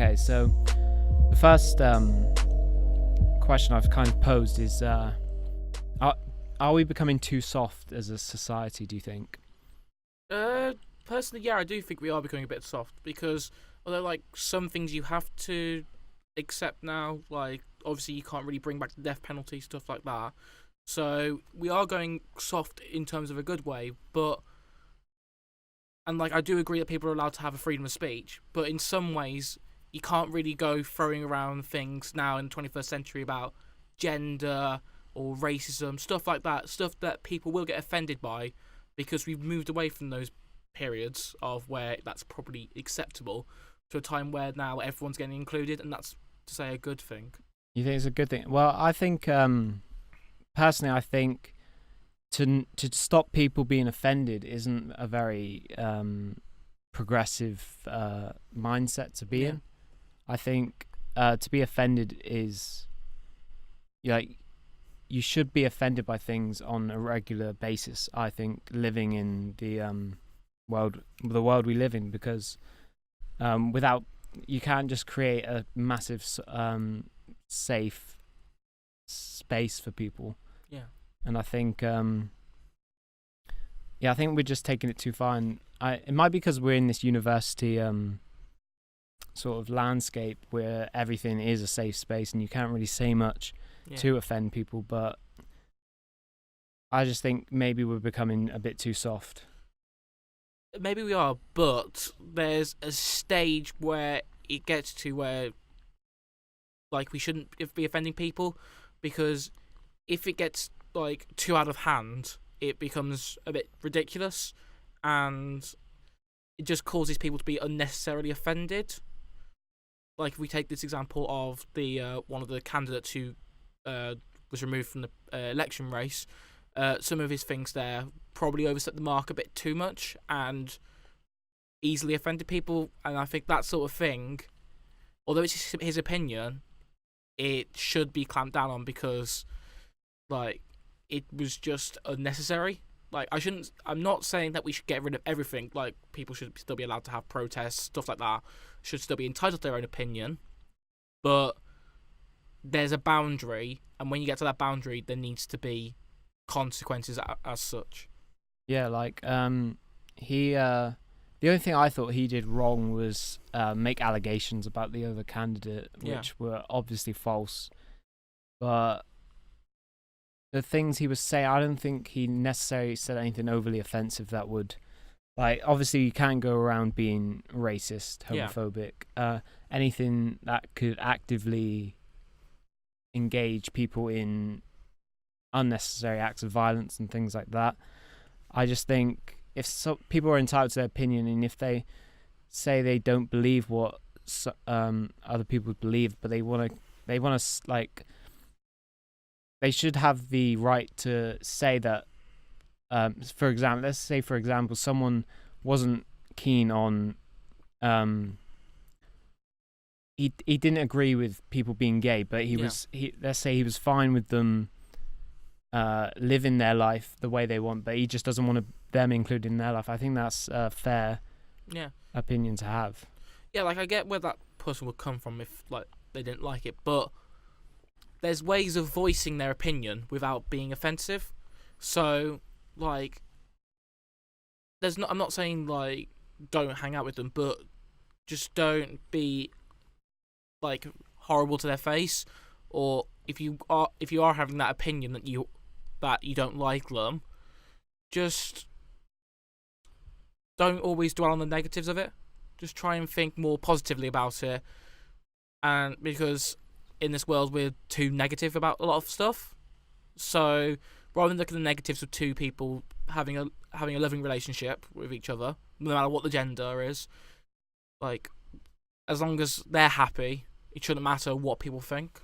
Okay, so the first question I've kind of posed is, are we becoming too soft as a society, do you think? Personally, yeah, I do think we are becoming a bit soft because although like some things you have to accept now, like obviously you can't really bring back the death penalty, stuff like that. So we are going soft in terms of a good way, but and like I do agree that people are allowed to have a freedom of speech, but in some ways you can't really go throwing around things now in the 21st century about gender or racism, stuff like that, stuff that people will get offended by because we've moved away from those periods of where that's probably acceptable to a time where now everyone's getting included, and that's to say a good thing. You think it's a good thing? Well, I think, personally, I think to stop people being offended isn't a very progressive mindset to be in. I think to be offended is like you should be offended by things on a regular basis. I think living in the world we live in, because without you can't just create a massive safe space for people. Yeah. And I think I think we're just taking it too far, and it might be because we're in this university sort of landscape where everything is a safe space and you can't really say much to offend people, but I just think maybe we're becoming a bit too soft. Maybe we are, but there's a stage where it gets to where like we shouldn't be offending people, because if it gets like too out of hand, it becomes a bit ridiculous, and it just causes people to be unnecessarily offended. Like if we take this example of the one of the candidates who was removed from the election race, some of his things there probably overstepped the mark a bit too much and easily offended people, and I think that sort of thing, although it's his opinion, it should be clamped down on because like it was just unnecessary. Like I'm not saying that we should get rid of everything. Like people should still be allowed to have protests, stuff like that. Should still be entitled to their own opinion, but there's a boundary, and when you get to that boundary, there needs to be consequences as such. Yeah, like he the only thing I thought he did wrong was make allegations about the other candidate, which were obviously false. But the things he was saying, I don't think he necessarily said anything overly offensive that would, like, obviously you can't go around being racist, homophobic, anything that could actively engage people in unnecessary acts of violence and things like that. I just think if people are entitled to their opinion, and if they say they don't believe what other people believe, but they want to like, they should have the right to say that. For example, let's say someone wasn't keen on. He didn't agree with people being gay, but let's say he was fine with them living their life the way they want, but he just doesn't want them included in their life. I think that's a fair opinion to have. Yeah, like I get where that person would come from if like they didn't like it, but there's ways of voicing their opinion without being offensive. So like I'm not saying like don't hang out with them, but just don't be like horrible to their face, or if you are having that opinion that you don't like them, just don't always dwell on the negatives of it. Just try and think more positively about it, and because in this world we're too negative about a lot of stuff, so rather than look at the negatives of two people having a loving relationship with each other, no matter what the gender is, like as long as they're happy, it shouldn't matter what people think.